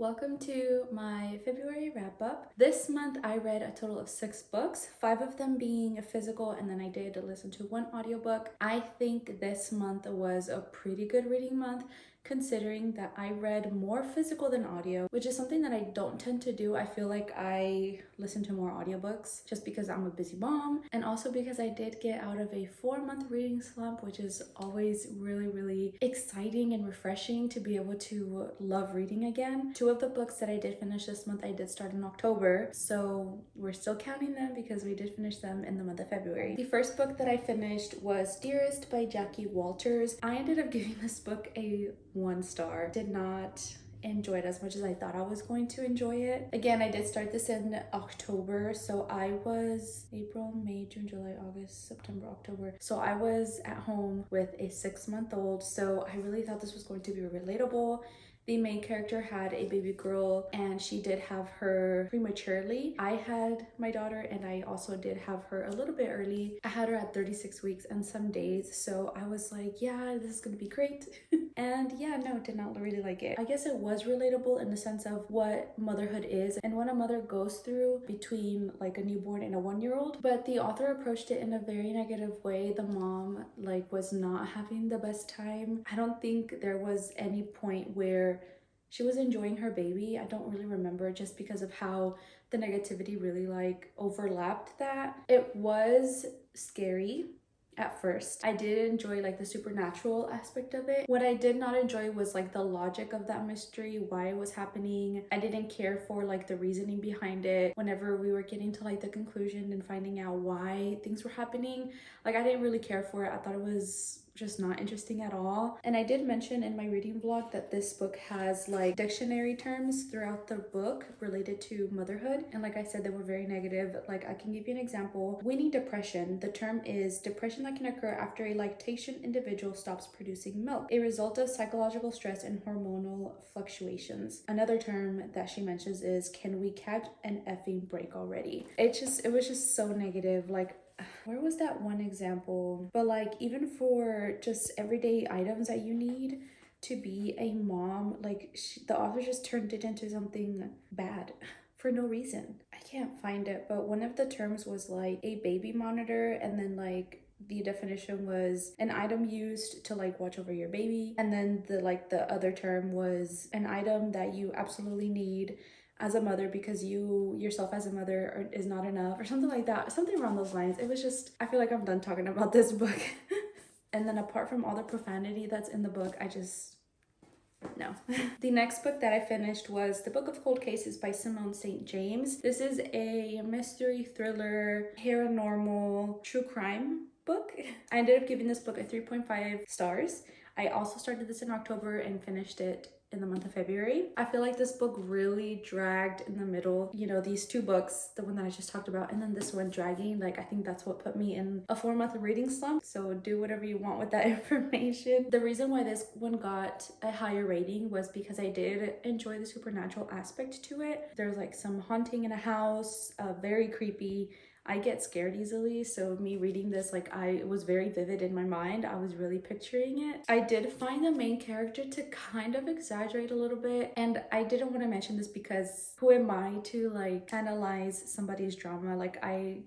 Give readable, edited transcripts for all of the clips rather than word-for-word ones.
Welcome to my February wrap up. This month I read a total of 6 books, 5 of them being physical, and then I did listen to 1 audiobook. I think this month was a pretty good reading month, considering that I read more physical than audio, which is something that I don't tend to do. I feel like I listen to more audiobooks just because I'm a busy mom, and also because I did get out of a 4-month reading slump, which is always really exciting and refreshing to be able to love reading again. 2 of the books that I did finish this month I did start in October, so we're still counting them because we did finish them in the month of February. The first book that I finished was Dearest by Jacquie Walters. I ended up giving this book a 1 star. Did not enjoy it as much as I thought I was going to enjoy it. Again, I did start this in October, so I was April, May, June, July, August, September, October. So I was at home with a 6-month-old, so I really thought this was going to be relatable. The main character had a baby girl and she did have her prematurely. I had my daughter and I also did have her a little bit early. I had her at 36 weeks and some days, so I was like, yeah, this is gonna be great. And yeah, no, did not really like it. I guess it was relatable in the sense of what motherhood is and what a mother goes through between like a newborn and a 1-year-old, but the author approached it in a very negative way. The mom was not having the best time. I don't think there was any point where she was enjoying her baby. I don't really remember, just because of how the negativity really overlapped that. It was scary at first. I did enjoy the supernatural aspect of it. What I did not enjoy was the logic of that mystery, why it was happening. I didn't care for the reasoning behind it. Whenever we were getting to the conclusion and finding out why things were happening, I didn't really care for it. I thought it was just not interesting at all. And I did mention in my reading vlog that this book has dictionary terms throughout the book related to motherhood, and like I said, they were very negative. I can give you an example. Weaning depression. The term is depression that can occur after a lactation individual stops producing milk, a result of psychological stress and hormonal fluctuations. Another term that she mentions is, can we catch an effing break already? It was just so negative. Where was that one example? But even for just everyday items that you need to be a mom, the author just turned it into something bad for no reason. I can't find it, but one of the terms was a baby monitor, and then the definition was an item used to watch over your baby, and then the other term was an item that you absolutely need as a mother because you yourself as a mother is not enough, or something like that, something around those lines. It was just, I feel like I'm done talking about this book. And then apart from all the profanity that's in the book, I just, no. The next book that I finished was The Book of Cold Cases by Simone St. James. This is a mystery thriller, paranormal, true crime book. I ended up giving this book a 3.5 stars. I also started this in October and finished it in the month of February. I feel like this book really dragged in the middle. You know, these 2 books, the one that I just talked about, and then this one dragging, I think that's what put me in a 4-month reading slump. So do whatever you want with that information. The reason why this one got a higher rating was because I did enjoy the supernatural aspect to it. There's some haunting in a house, very creepy. I get scared easily, so me reading this, it was very vivid in my mind. I was really picturing it. I did find the main character to kind of exaggerate a little bit, and I didn't want to mention this because who am I to analyze somebody's drama? I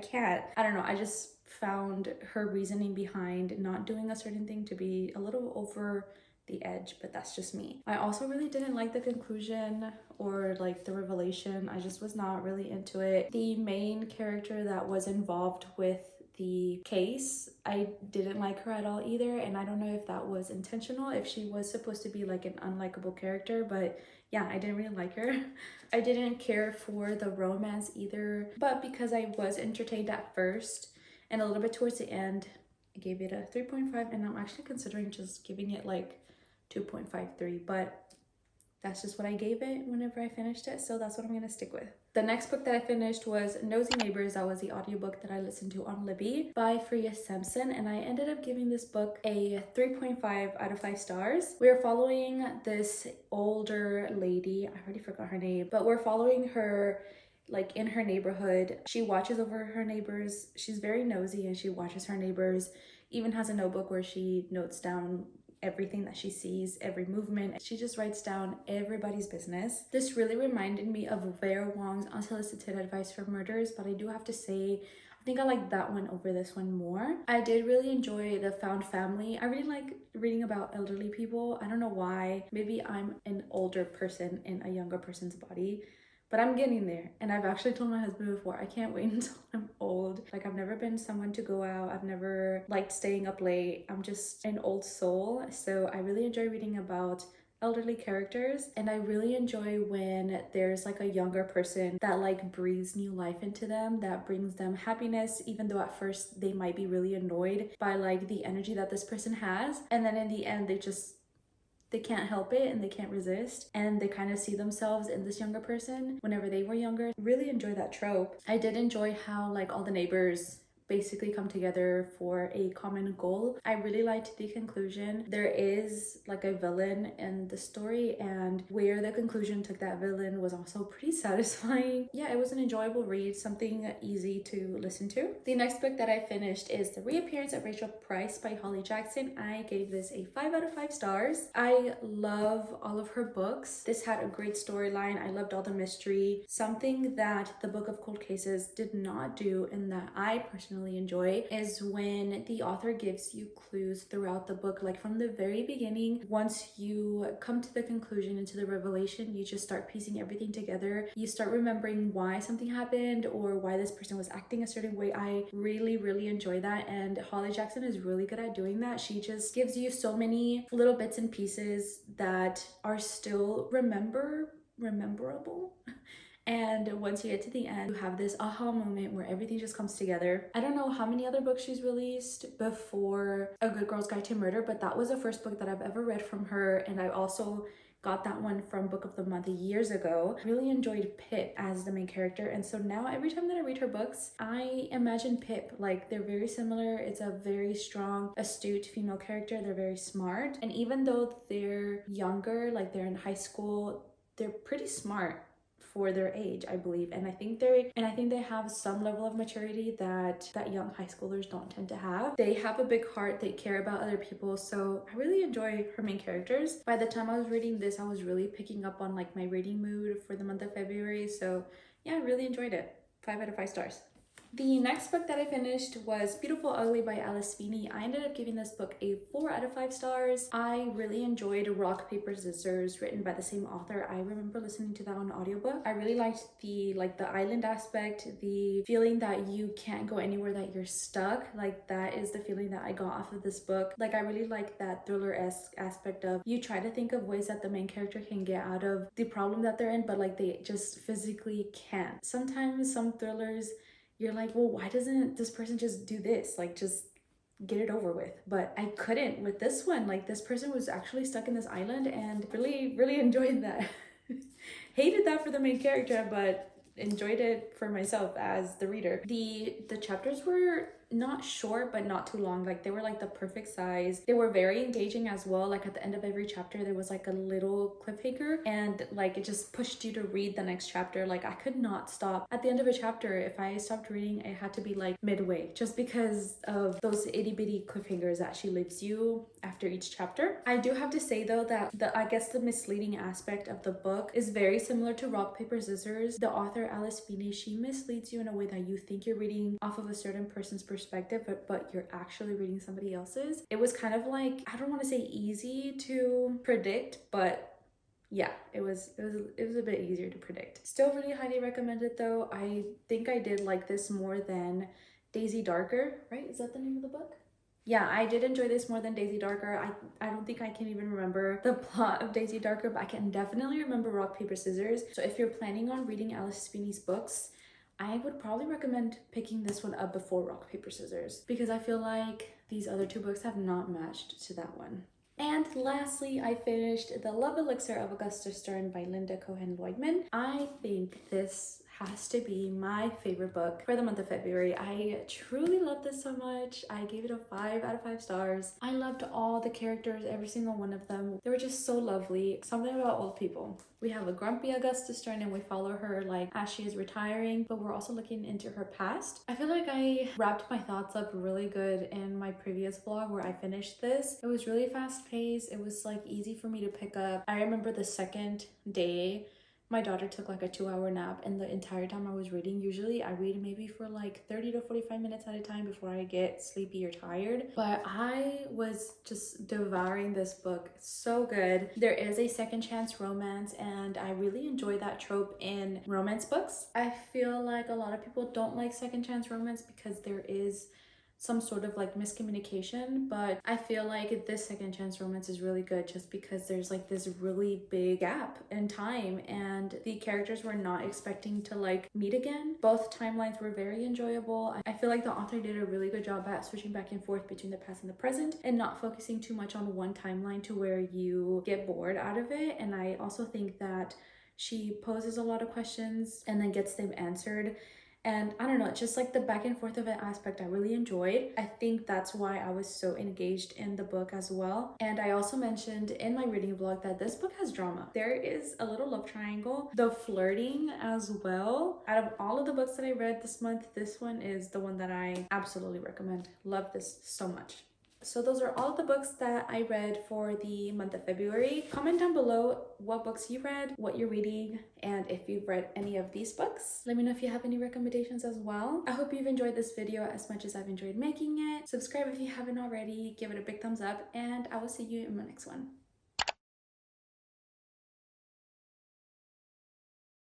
can't. I don't know. I just found her reasoning behind not doing a certain thing to be a little over the edge, but that's just me. I also really didn't like the conclusion or the revelation. I just was not really into it. The main character that was involved with the case, I didn't like her at all either, and I don't know if that was intentional, if she was supposed to be an unlikable character, but yeah, I didn't really like her. I didn't care for the romance either, but because I was entertained at first and a little bit towards the end, I gave it a 3.5, and I'm actually considering just giving it 2.53, but that's just what I gave it whenever I finished it, so that's what I'm gonna stick with. The next book that I finished was Nosy Neighbors. That was the audiobook that I listened to on Libby by Freya Sampson, and I ended up giving this book a 3.5 out of 5 stars. We are following this older lady, I already forgot her name, but we're following her in her neighborhood. She watches over her neighbors. She's very nosy and she watches her neighbors, even has a notebook where she notes down everything that she sees, every movement. She just writes down everybody's business. This really reminded me of Vera Wong's Unsolicited Advice for Murders, but I do have to say, I think I like that one over this one more. I did really enjoy The Found Family. I really like reading about elderly people. I don't know why. Maybe I'm an older person in a younger person's body, but I'm getting there. And I've actually told my husband before, I can't wait until I'm old. Like, I've never been someone to go out. I've never liked staying up late. I'm just an old soul. So I really enjoy reading about elderly characters, and I really enjoy when there's like a younger person that like breathes new life into them, that brings them happiness, even though at first they might be really annoyed by like the energy that this person has, and then in the end they can't help it and they can't resist, and they kind of see themselves in this younger person whenever they were younger. Really enjoy that trope. I did enjoy how like all the neighbors basically come together for a common goal. I really liked the conclusion. There is like a villain in the story, and where the conclusion took that villain was also pretty satisfying. Yeah, it was an enjoyable read, something easy to listen to. The next book that I finished is The Reappearance of Rachel Price by Holly Jackson. I gave this a 5 out of 5 stars. I love all of her books. This had a great storyline. I loved all the mystery. Something that the Book of Cold Cases did not do, and that I personally enjoy, is when the author gives you clues throughout the book, like from the very beginning. Once you come to the conclusion and to the revelation, you just start piecing everything together. You start remembering why something happened or why this person was acting a certain way. I really enjoy that, and Holly Jackson is really good at doing that. She just gives you so many little bits and pieces that are still rememberable. And once you get to the end, you have this aha moment where everything just comes together. I don't know how many other books she's released before A Good Girl's Guide to Murder, but that was the first book that I've ever read from her, and I also got that one from Book of the Month years ago. I really enjoyed Pip as the main character, and so now every time that I read her books, I imagine Pip. Like, they're very similar. It's a very strong, astute female character. They're very smart, and even though they're younger, like they're in high school, they're pretty smart for their age, I believe. And I think they have some level of maturity that young high schoolers don't tend to have. They have a big heart, they care about other people, so I really enjoy her main characters. By the time I was reading this, I was really picking up on like my reading mood for the month of February, so yeah, I really enjoyed it. 5 out of 5 stars. The next book that I finished was Beautiful Ugly by Alice Feeney. I ended up giving this book a 4 out of 5 stars. I really enjoyed Rock, Paper, Scissors, written by the same author. I remember listening to that on audiobook. I really liked the island aspect, the feeling that you can't go anywhere, that you're stuck. Like, that is the feeling that I got off of this book. Like, I really like that thriller-esque aspect of you try to think of ways that the main character can get out of the problem that they're in, but like they just physically can't. Sometimes some thrillers, you're like, well, why doesn't this person just do this? Like, just get it over with. But I couldn't with this one. Like, this person was actually stuck in this island, and really enjoyed that. Hated that for the main character, but enjoyed it for myself as the reader. The chapters were not short, but not too long. Like, they were like the perfect size. They were very engaging as well. Like, at the end of every chapter, there was like a little cliffhanger, and like it just pushed you to read the next chapter. Like, I could not stop at the end of a chapter. If I stopped reading, it had to be like midway, just because of those itty bitty cliffhangers that she leaves you after each chapter. I do have to say though that I guess the misleading aspect of the book is very similar to Rock, Paper, Scissors. The author Alice Feeney, she misleads you in a way that you think you're reading off of a certain person's perspective, but you're actually reading somebody else's. It was kind of like, I don't want to say easy to predict, but yeah, it was a bit easier to predict. Still really highly recommended though. I think I did like this more than Daisy Darker, right? Is that the name of the book? Yeah, I did enjoy this more than Daisy Darker. I don't think I can even remember the plot of Daisy Darker, but I can definitely remember Rock, Paper, Scissors. So if you're planning on reading Alice Feeney's books, I would probably recommend picking this one up before Rock, Paper, Scissors, because I feel like these other two books have not matched to that one. And lastly, I finished The Love Elixir of Augusta Stern by Lynda Cohen Loigman. I think this has to be my favorite book for the month of February. I truly love this so much. I gave it a 5 out of 5 stars. I loved all the characters, every single one of them. They were just so lovely. Something about old people. We have a grumpy Augusta turn and we follow her like as she is retiring, but we're also looking into her past. I feel like I wrapped my thoughts up really good in my previous vlog where I finished this. It was really fast paced. It was like easy for me to pick up. I remember the second day my daughter took like a 2-hour nap, and the entire time I was reading, usually I read maybe for like 30 to 45 minutes at a time before I get sleepy or tired, but I was just devouring this book. It's so good. There is a second chance romance, and I really enjoy that trope in romance books. I feel like a lot of people don't like second chance romance because there is some sort of like miscommunication, but I feel like this second chance romance is really good just because there's like this really big gap in time and the characters were not expecting to like meet again. Both timelines were very enjoyable. I feel like the author did a really good job at switching back and forth between the past and the present and not focusing too much on one timeline to where you get bored out of it. And I also think that she poses a lot of questions and then gets them answered. And I don't know, just like the back and forth of it aspect I really enjoyed. I think that's why I was so engaged in the book as well. And I also mentioned in my reading vlog that this book has drama. There is a little love triangle, the flirting as well. Out of all of the books that I read this month, this one is the one that I absolutely recommend. Love this so much. So those are all the books that I read for the month of February. Comment down below what books you read, what you're reading, and if you've read any of these books. Let me know if you have any recommendations as well. I hope you've enjoyed this video as much as I've enjoyed making it. Subscribe if you haven't already, give it a big thumbs up, and I will see you in my next one.